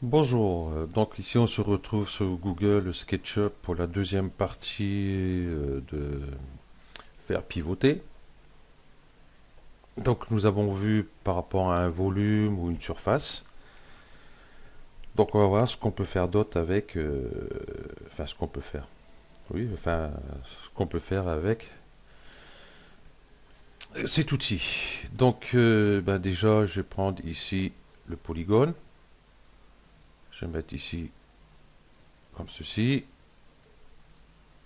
Bonjour, donc ici on se retrouve sur Google SketchUp pour la deuxième partie de faire pivoter. Donc nous avons vu par rapport à un volume ou une surface. Donc on va voir ce qu'on peut faire d'autre avec, enfin ce qu'on peut faire. Oui, enfin ce qu'on peut faire avec cet outil. Donc ben déjà je vais prendre ici le polygone. Je vais mettre ici comme ceci.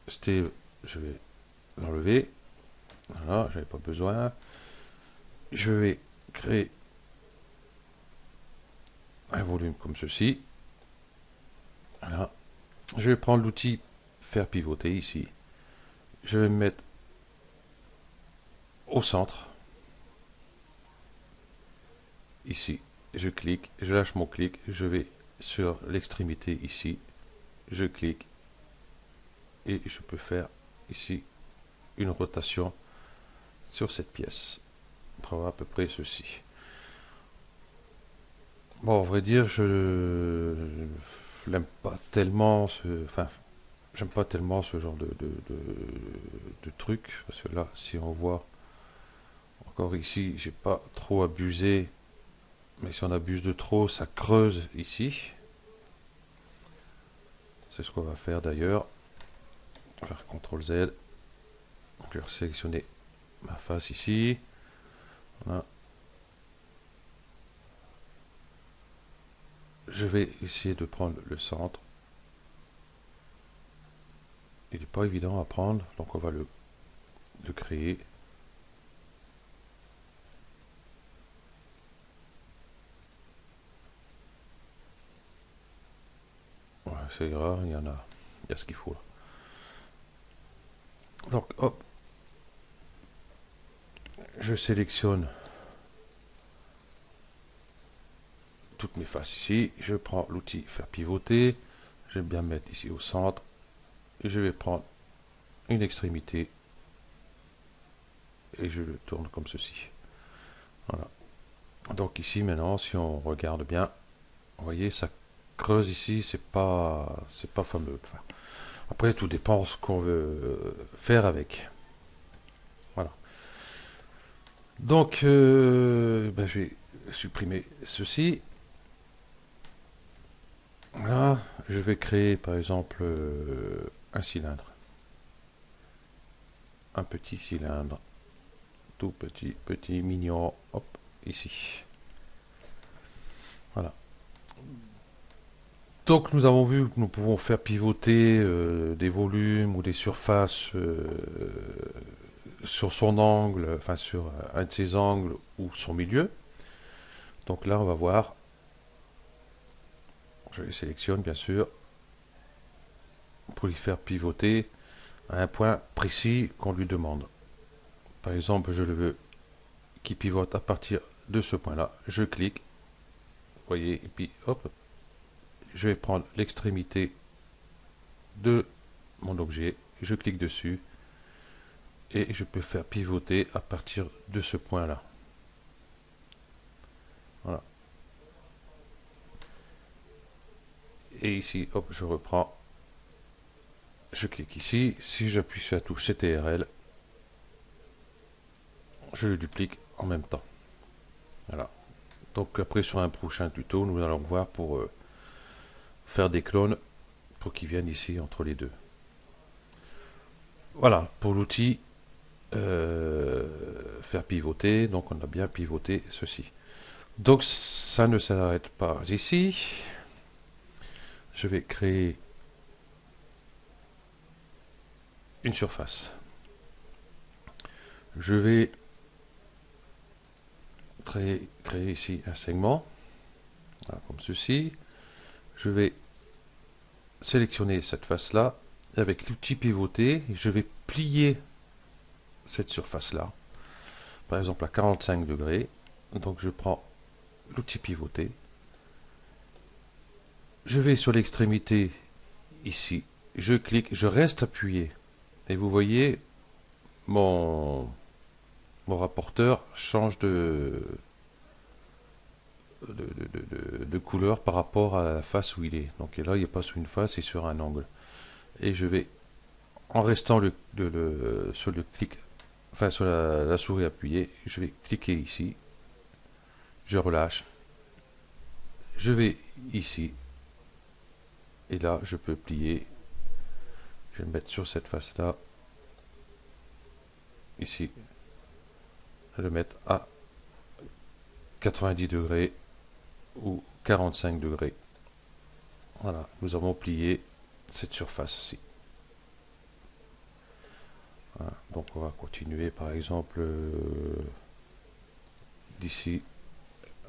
Steve, je vais l'enlever. Voilà, j'avais pas besoin. Je vais créer un volume comme ceci. Voilà. Je vais prendre l'outil faire pivoter ici. Je vais me mettre au centre. Ici. Je clique, je lâche mon clic, je vais sur l'extrémité ici. Je clique et je peux faire ici une rotation sur cette pièce. Pour avoir à peu près ceci. Bon, à vrai dire, je n'aime pas tellement enfin, j'aime pas tellement ce genre de truc, parce que là, si on voit, encore ici, j'ai pas trop abusé, mais si on abuse de trop, ça creuse ici. C'est ce qu'on va faire d'ailleurs. On va faire CTRL Z. Je vais sélectionner ma face ici. Voilà. Je vais essayer de prendre le centre. Il n'est pas évident à prendre, donc on va le créer. Ouais, c'est rare, il y a ce qu'il faut là. Donc hop, je sélectionne toutes mes faces ici. Je prends l'outil faire pivoter. Je vais bien mettre ici au centre. Et je vais prendre une extrémité et je le tourne comme ceci. Voilà. Donc ici maintenant, si on regarde bien, vous voyez, ça creuse ici, c'est pas fameux. Enfin, après, tout dépend ce qu'on veut faire avec. Voilà. Donc, ben, je vais supprimer ceci. Voilà. Je vais créer, par exemple, un cylindre. Un petit cylindre. Tout petit, petit, mignon. Hop, ici. Voilà. Donc nous avons vu que nous pouvons faire pivoter des volumes ou des surfaces sur son angle, enfin sur un de ses angles ou son milieu. Donc là on va voir, je les sélectionne bien sûr, pour les faire pivoter à un point précis qu'on lui demande. Par exemple je le veux qui pivote à partir de ce point-là, je clique, vous voyez, et puis hop, je vais prendre l'extrémité de mon objet, je clique dessus, et je peux faire pivoter à partir de ce point là. Voilà. Et ici, hop, je reprends, je clique ici, si j'appuie sur la touche CTRL, je le duplique en même temps. Voilà. Donc après sur un prochain tuto, nous allons voir pour faire des clones pour qu'ils viennent ici entre les deux. Voilà, pour l'outil faire pivoter, donc on a bien pivoté ceci. Donc ça ne s'arrête pas ici. Je vais créer une surface. Je vais créer ici un segment, voilà, comme ceci. Je vais sélectionner cette face-là. Avec l'outil pivoter, je vais plier cette surface-là, par exemple à 45 degrés. Donc je prends l'outil pivoter. Je vais sur l'extrémité ici. Je clique, je reste appuyé. Et vous voyez, mon rapporteur change de couleur par rapport à la face où il est. Donc et là, il n'est pas sur une face, il est sur un angle. Et je vais, en restant sur le clic, enfin sur la souris appuyée, je vais cliquer ici, je relâche, je vais ici, et là, je peux plier. Je vais me mettre sur cette face-là, ici, le mettre à 90 degrés ou 45 degrés. Voilà, nous avons plié cette surface-ci. Voilà, donc on va continuer par exemple d'ici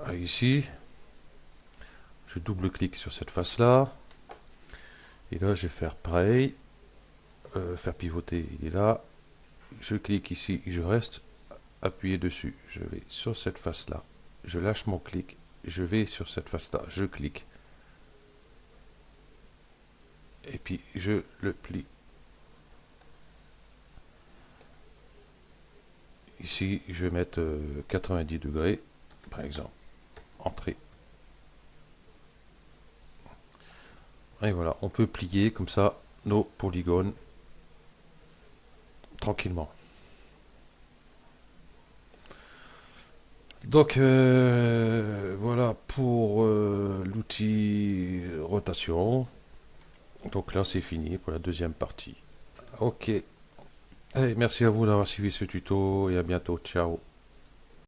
à ici. Je double-clique sur cette face-là. Et là, je vais faire pareil. Faire pivoter, il est là. Je clique ici, je reste appuyé dessus. Je vais sur cette face-là. Je lâche mon clic. Je vais sur cette face-là. Je clique. Et puis, je le plie. Ici, je vais mettre 90 degrés, par exemple. Entrée. Et voilà, on peut plier comme ça nos polygones tranquillement. Donc voilà pour l'outil rotation. Donc là c'est fini pour la deuxième partie. Ok. Allez, merci à vous d'avoir suivi ce tuto et à bientôt. Ciao.